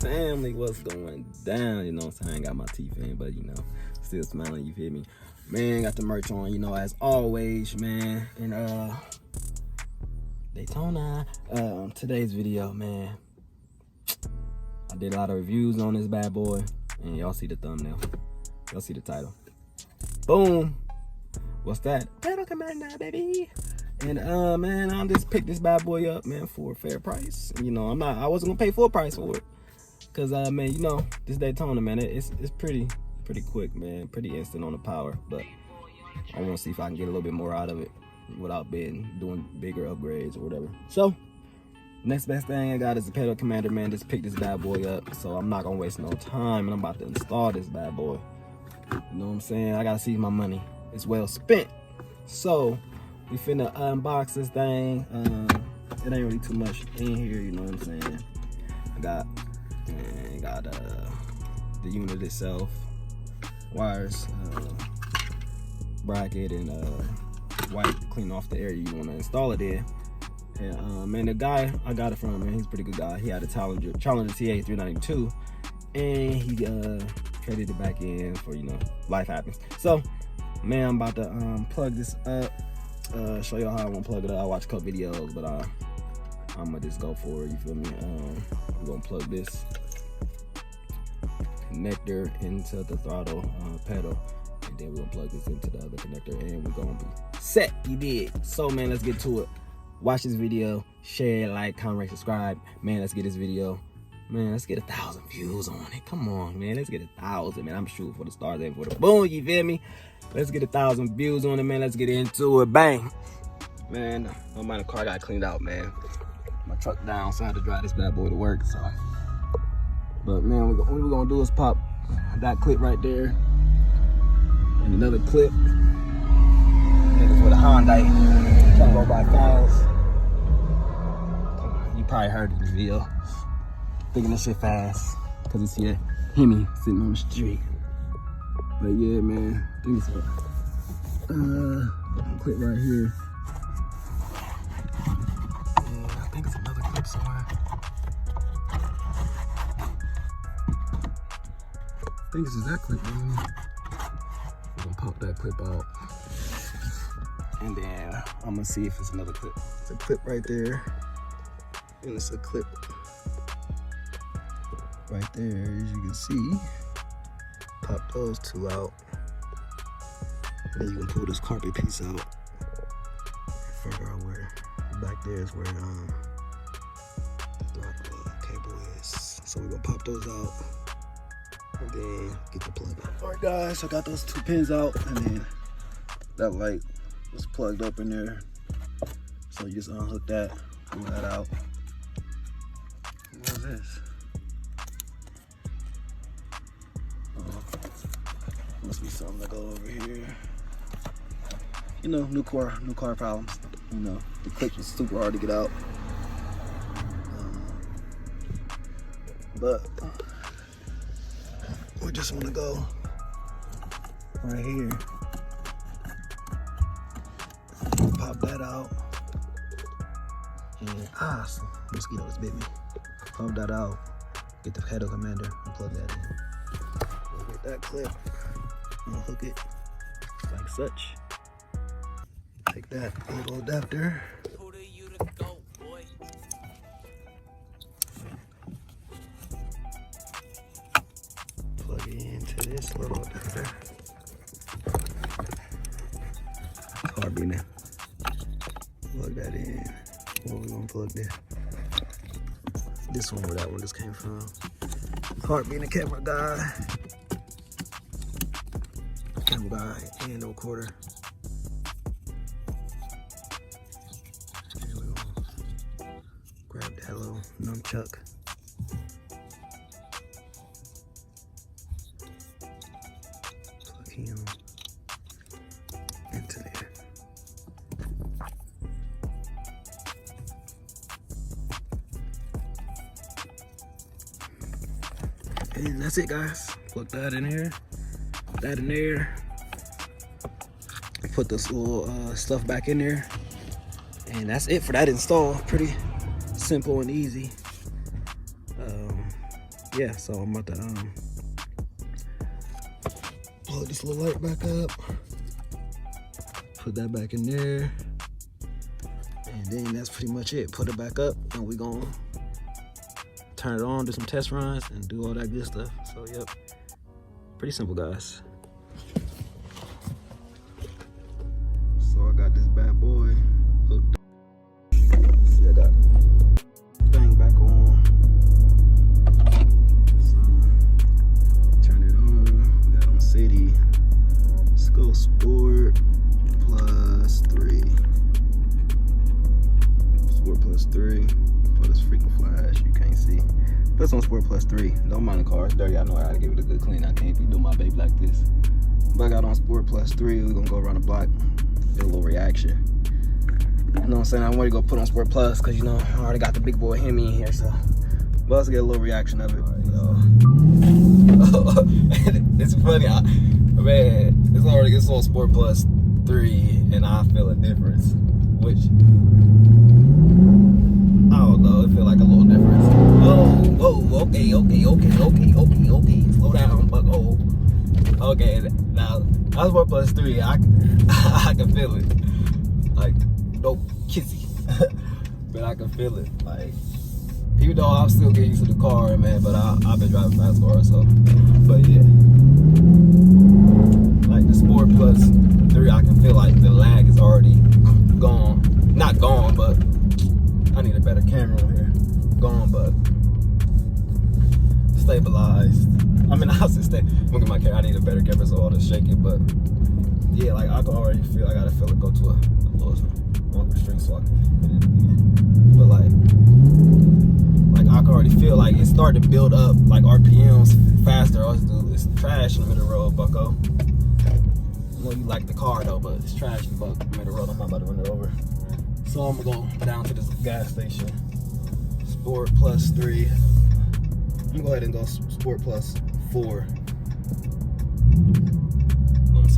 family, what's going down? You know what I'm saying? I ain't got my teeth in, but you know, still smiling, you feel me? Man, got the merch on, you know, as always, man. And Daytona. Today's video, man, I did a lot of reviews on this bad boy, and y'all see the thumbnail. Y'all see the title. Boom. What's that? Pedal Commander, baby. And man, I just picked this bad boy up, man, for a fair price. You know, I wasn't gonna pay full price for it, cause man, you know, this Daytona, man, it's pretty quick, man, pretty instant on the power. But I want to see if I can get a little bit more out of it without doing bigger upgrades or whatever. So next best thing I got is the Pedal Commander, man. Just picked this bad boy up, so I'm not gonna waste no time, and I'm about to install this bad boy. You know what I'm saying? I gotta see my money is well spent. So we finna unbox this thing. It ain't really too much in here, you know what I'm saying? I got the unit itself, wires, bracket, and wipe to clean off the area you want to install it in. And man, the guy I got it from, man, he's a pretty good guy. He had a Challenger TA 392, and he traded it back in for, you know, life happens. So man, I'm about to plug this up. Show y'all how I want to plug it up. I watch a couple videos, but I'm gonna just go for it, you feel me? I'm gonna plug this connector into the throttle pedal, and then we're gonna plug this into the other connector, and we're gonna be set. You did. So man, let's get to it. Watch this video, share, like, comment, subscribe. Man, let's get this video, man, let's get 1,000 views on it. Come on, man, let's get 1,000, man. I'm shooting for the stars and for the boom, you feel me? Let's get 1,000 views on it, man. Let's get into it. Bang. Man, my car got cleaned out, man. My truck down, so I had to drive this bad boy to work. So, but man, what we're gonna do is pop that clip right there, and another clip. And it's with a Hyundai. Trying to go by fast. You probably heard it in the video. Thinking this shit fast, cause it's here. Hemi sitting on the street. But yeah, man, I think it's a clip right here. And I think it's another clip somewhere. I think this is that clip, man. We're gonna pop that clip out. And then I'm gonna see if it's another clip. It's a clip right there. And it's a clip right there, as you can see. Pop those two out. Then you can pull this carpet piece out. Figure out where back there is where the throttle cable is. So we're gonna pop those out and then get the plug out. Alright guys, I got those two pins out, and then that light was plugged up in there. So you just unhook that, pull that out. What is this? Must be something to go over here. You know, new car problems. You know, the clip was super hard to get out. But we just want to go right here. Pop that out. And some mosquitoes bit me. Pop that out. Get the Pedal Commander and plug that in. We'll get that clip. Unhook it like such. Take that little adapter. Plug it into this little adapter. Carabiner. Plug that in. Where we gonna plug this? This one, where that one just came from. Carabiner camera guy. Camera guy and the recorder. And we're gonna grab that little nunchuck. Plug him into there. And that's it, guys. Plug that in here. That in there. Put this little stuff back in there, and that's it for that install. Pretty simple and easy. yeah, so I'm about to plug this little light back up, put that back in there, and then that's pretty much it. Put it back up, and we gonna turn it on, do some test runs, and do all that good stuff. So yep, pretty simple, guys. So I got this bad boy hooked up. See, I got thing back on. So turn it on. We got on city. Let's go sport plus 3. Sport plus 3. Put this freaking flash. You can't see. Put on sport plus 3. Don't mind the car. It's dirty. I know I gotta give it a good clean. I can't be doing my baby like this. But I got on sport plus 3. We're gonna go around the block. Get a little reaction. You know what I'm saying? I want to go put on sport plus because, you know, I already got the big boy Hemi in here, so but let's get a little reaction of it. All right, it's funny, man. It's on sport plus 3, and I feel a difference, which I don't know. It feel like a little difference. Oh, okay. Slow down, but okay. Now that's sport plus 3. I can feel it. Like, no kissy. But I can feel it. Like, even though I'm still getting used to the car, man, but I've been driving fast cars, so. But yeah. Like the Sport Plus 3, I can feel like the lag is already gone. Not gone, but I need a better camera on here. Gone, but stabilized. I mean, I was just look at my camera. I need a better camera so I'll just shake it, but yeah, like I can already feel. I gotta feel it go to a little longer string so I can hit it again. But like I can already feel like it's starting to build up like RPMs faster. It's trash in the middle of the road, bucko. I know you like the car though, but it's trash in the middle of the road. I'm not about to run it over. So I'm gonna go down to this gas station. Sport plus 3. I'm gonna go ahead and go Sport plus 4.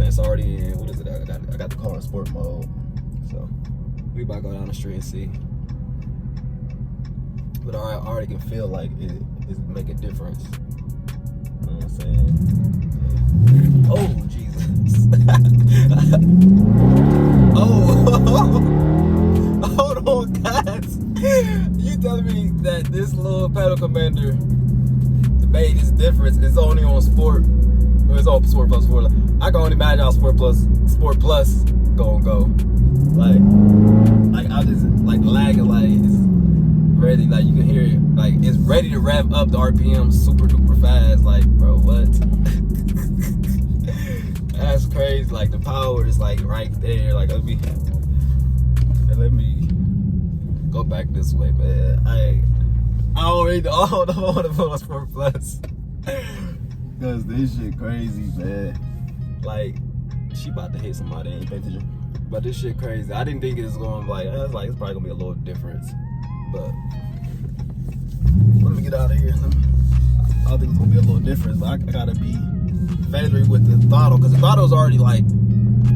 It's already in, what is it? I got the car in sport mode. So we about to go down the street and see. But I already can feel like it make a difference. You know what I'm saying? Oh Jesus. Hold on, guys. You telling me that this little pedal commander made this difference? It's only on sport. It's on sport plus 4. I can only imagine how sport plus gonna go. Like I just like lagging, like it's ready, like you can hear it, like it's ready to rev up the RPM super duper fast. Like, bro, what? That's crazy. Like the power is like right there. Like let me go back this way, man. I don't want to put on sport plus. Cause this shit crazy, man. Like, she about to hit somebody, ain't pay attention. But this shit crazy. I didn't think it was going it's probably gonna be a little difference. But let me get out of here. I think it's gonna be a little different, but I gotta be feathery with the throttle, cause the throttle's already like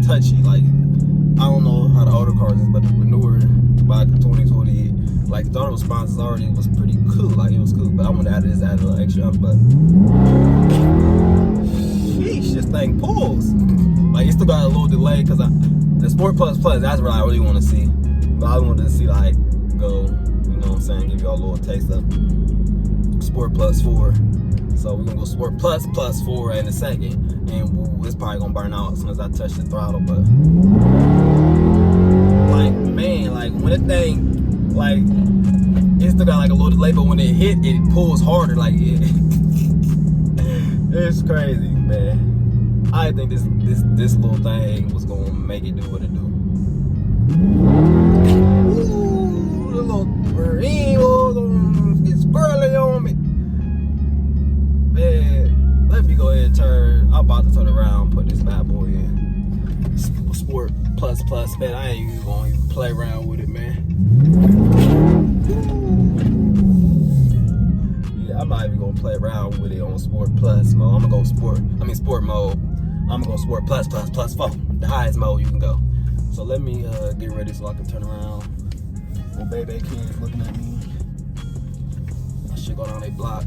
touchy. Like, I don't know how the older cars is, but the newer, by the 2020, like the throttle response was pretty cool. Like it was cool, but I'm gonna add a little extra. But sheesh, this thing pulls. Like it still got a little delay because the Sport Plus that's what I really want to see. But I wanted to see like go, you know what I'm saying, give y'all a little taste of Sport Plus 4. So we're gonna go Sport Plus 4 in a second, and it's probably gonna burn out as soon as I touch the throttle. But like, man, like when the thing, like it still got like a little delay, but when it hit, it pulls harder. Like it's crazy, man. I think this little thing was gonna make it do what it do. Ooh, the little marine get squirrely on me. Man, let me go ahead and turn. I'm about to turn around, put this bad boy in. Sport Plus, man. I ain't even gonna even play around with it, man. Yeah, I'm not even gonna play around with it on Sport Plus mode. I'm gonna go sport mode. I'm gonna go Sport Plus 4, the highest mode you can go. So let me get ready so I can turn around. Well, baby kids looking at me. I should go down a block.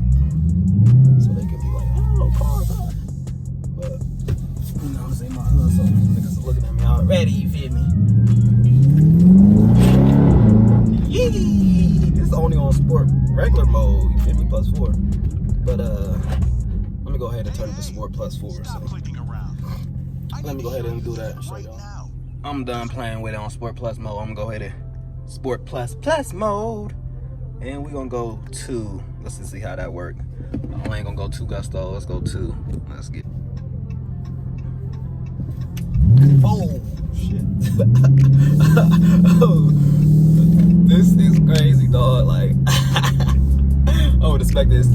So they could be like, oh, cars. But, you know what I'm saying, my hood, so niggas are looking at me already, you feel me? Yee! This is only on sport regular mode, you feel me, +4. But, let me go ahead and turn it to sport +4. So. Let me go ahead and do that and show y'all. I'm done playing with it on sport plus mode. I'm gonna go ahead and sport plus mode. And we're gonna go 2. Let's just see how that works. I ain't gonna go 2 gusto. Let's go 2. Let's get. Oh shit! Oh, this is crazy, dog. Like, I would expect this.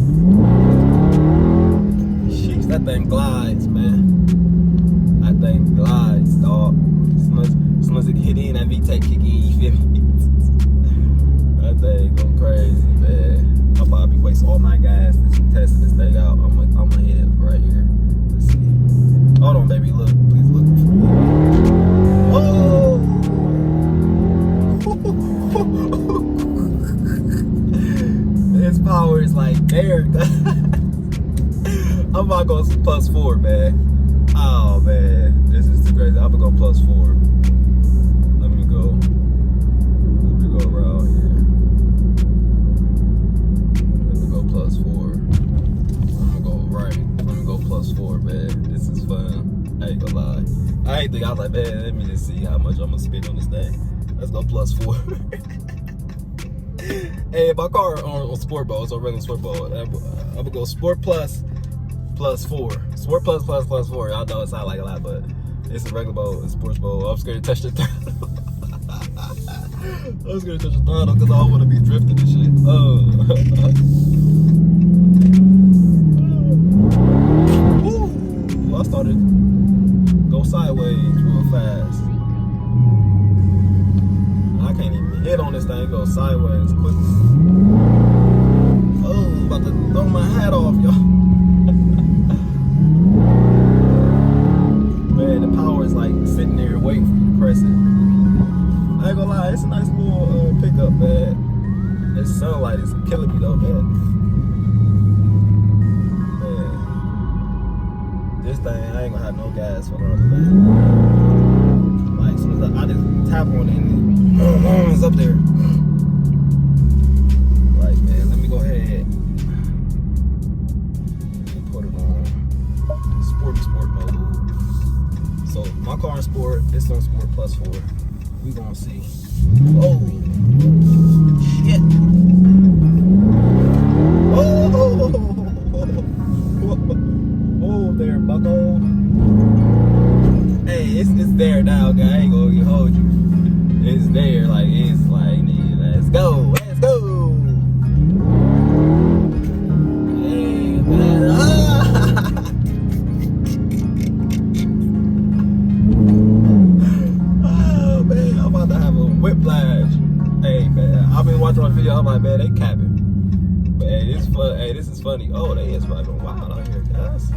Sheesh, that thing glides, man. That thing glides, dog. As soon as it hit in, that VTEC kick in. You feel me? That thing go crazy, man. I'll probably waste all my gas testing this thing out. I'm gonna hit it right here. Let's see. Hold on, baby. Look. Please look. Whoa! This power is like there. I'm about to go +4, man. Oh, man. This is too crazy. I'm gonna go +4. Let me go around here. Let me go +4. I'm gonna go right. Let me go +4, man. This is fun. I ain't gonna lie. I ain't think I was like, man, let me just see how much I'm gonna spend on this thing. Let's go +4. Hey, my car on sport mode, it's on regular sport mode. I'm gonna go sport plus +4. Sport plus +4. Y'all know it sounds like a lot, but it's a regular mode, it's sports mode. I'm scared to touch the throttle. I'm scared to touch the throttle because I don't want to be drifting and shit. Ooh, I started go sideways real fast. I can't even hit on this thing. It goes sideways quick. Oh, about to throw my hat off, y'all. Man, the power is like sitting there waiting for you to press it. I ain't gonna lie, it's a nice little pickup, man. This sunlight is killing me though, man. This thing, I ain't gonna have no gas for long, man. Like, as soon as I just tap on it and it's up there. Like, man, let me go ahead and put it on sport mode. So my car in sport, it's on sport +4. We gonna see. Oh shit! Oh, there, bucko. Hey, it's there now, guy. I ain't gonna hold you. It's there, like it's like, let's go. Hey, man. Whiplash. Hey, man, I've been watching my video. I'm like, man, they capping. But hey, it's fun. Hey, this is funny. Oh, they is probably going wild out here, guys.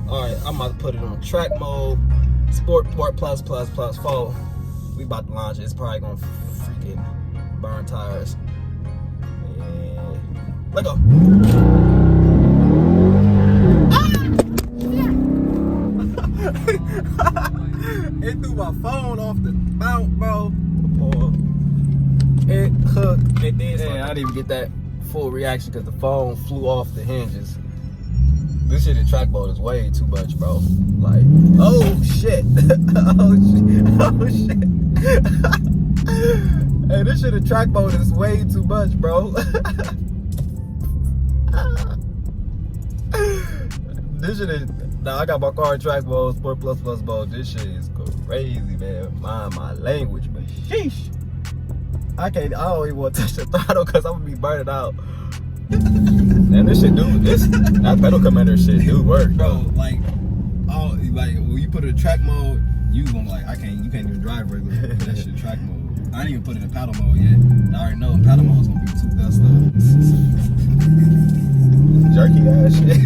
All right, I'm about to put it on track mode. Sport plus +4. We about to launch it. It's probably gonna freaking burn tires. And let go. It threw my phone off the mount, bro. It hooked. It did. Man, I didn't even get that full reaction because the phone flew off the hinges. This shit in track mode is way too much, bro. Like, oh shit. Oh shit. Hey, this shit in track mode is way too much, bro. This shit is. Now I got my car in track mode, sport plus mode. This shit is crazy, man. Mind my language, but sheesh. I don't even want to touch the throttle because I'm gonna be burning out. And this shit that pedal commander shit do work, bro. Like when you put it in track mode, you gonna like, you can't even drive regular. That shit track mode. I didn't even put it in paddle mode yet. I already know paddle mode is gonna be too dust up. Jerky ass shit.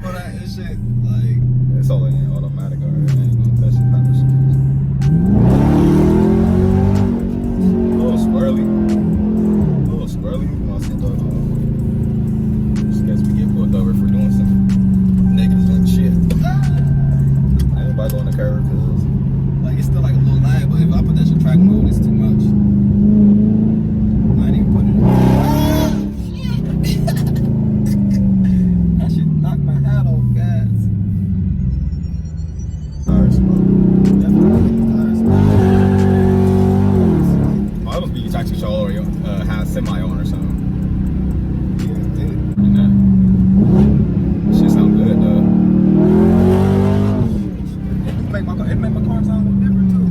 But this shit, like, it's all in automatic already. I ain't gonna touch the paddle shit. A little squirrely. You want to see the just guess we get pulled over. I go on the curve, cause like it's still like a little lag, but if I put that shit track mode, it's too much. I ain't even put it on. That shit knocked my hat off, guys. Tires slow. Definitely tires slow. Oh, that must be traction control or have semi on or something. Shit sound good though. It make my car sound a little different too.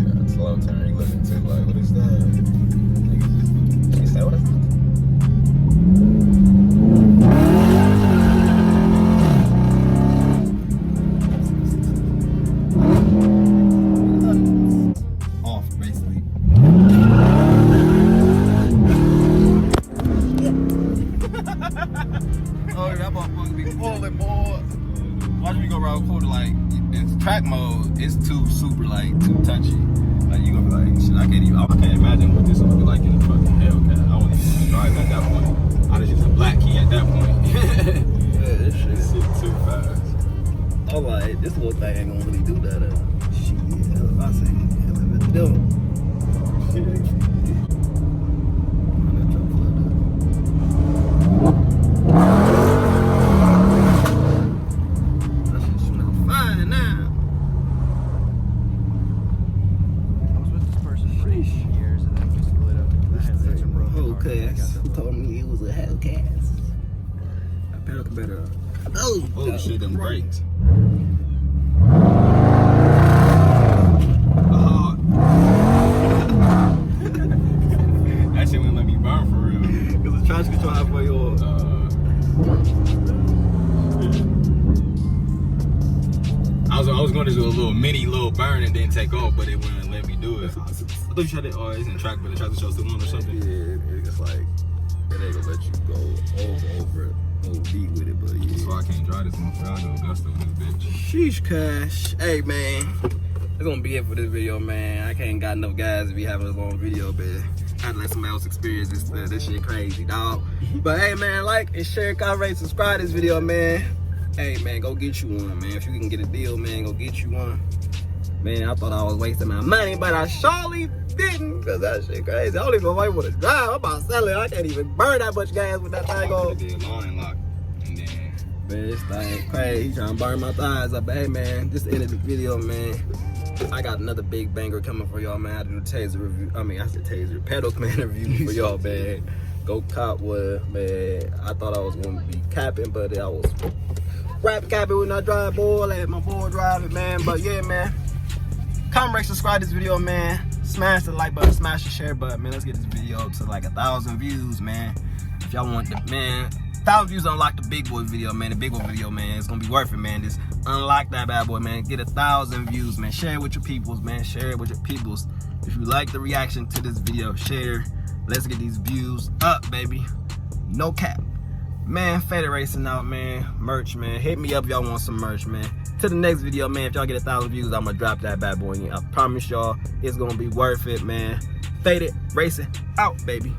Yeah, slow turn. You looking too like, what is that? She said, what is that? Off basically. Oh, that motherfucker be pulling, boy. Watch me go around quarter, like, in track mode, it's too super, like, too touchy. Like, you gonna be like, shit, I can't imagine what this would be like in a fucking Hellcat. I wouldn't even drive at that point. I just use a black key at that point. Yeah, this shit too fast. I'm like, this little thing ain't gonna really do that. Shit, I say, let it do. Who told me it was a Hellcat? I better. Oh shit, them brakes. That shit wouldn't let me burn for real. Cause the traction control for your. I was going to do a little burn and then take off, but it wouldn't let me do it. I thought you tried it. Oh, it's in track, but the traction control still on or something. Yeah, it's like it ain't gonna let you go over it, OD with it, but yeah. That's why I can't drive this motherfucker. I'll do Augusta with this bitch. Sheesh, Cash. Hey man, that's gonna be it for this video, man. I can't got enough guys to be having a long video, but I had to let somebody else experience this shit crazy, dog. But hey man, like and share, comment, rate, subscribe this video, man. Hey man, go get you one, man. If you can get a deal, man, go get you one. Man, I thought I was wasting my money, but I surely didn't, because that shit crazy. I don't even know if I want to drive. I'm about to sell it. I can't even burn that much gas with that thing on. Line lock. And then, man, this thing crazy. He trying to burn my thighs up. But hey, man, this is the end of the video, man. I got another big banger coming for y'all, man. I do the taser review. I mean, I said taser. Pedal Command review for y'all, man. Go cop one, man. I thought I was going to be capping, but I was rap capping when I drive, boy. Let my boy drive it, man. But yeah, man. Comment, rate, subscribe this video, man. Smash the like button, smash the share button, man. Let's get this video to like 1,000 views, man. If y'all want the, man, 1,000 views unlock the big boy video, man. The big boy video, man. It's gonna be worth it, man. Just unlock that bad boy, man. Get 1,000 views, man. Share it with your peoples, man. Share it with your peoples. If you like the reaction to this video, share. Let's get these views up, baby. No cap. Man, Faded Racing out, man. Merch, man. Hit me up if y'all want some merch, man. To the next video, man. If y'all get 1,000 views, I'm gonna drop that bad boy in. I promise y'all, it's gonna be worth it, man. Faded Racing out, baby.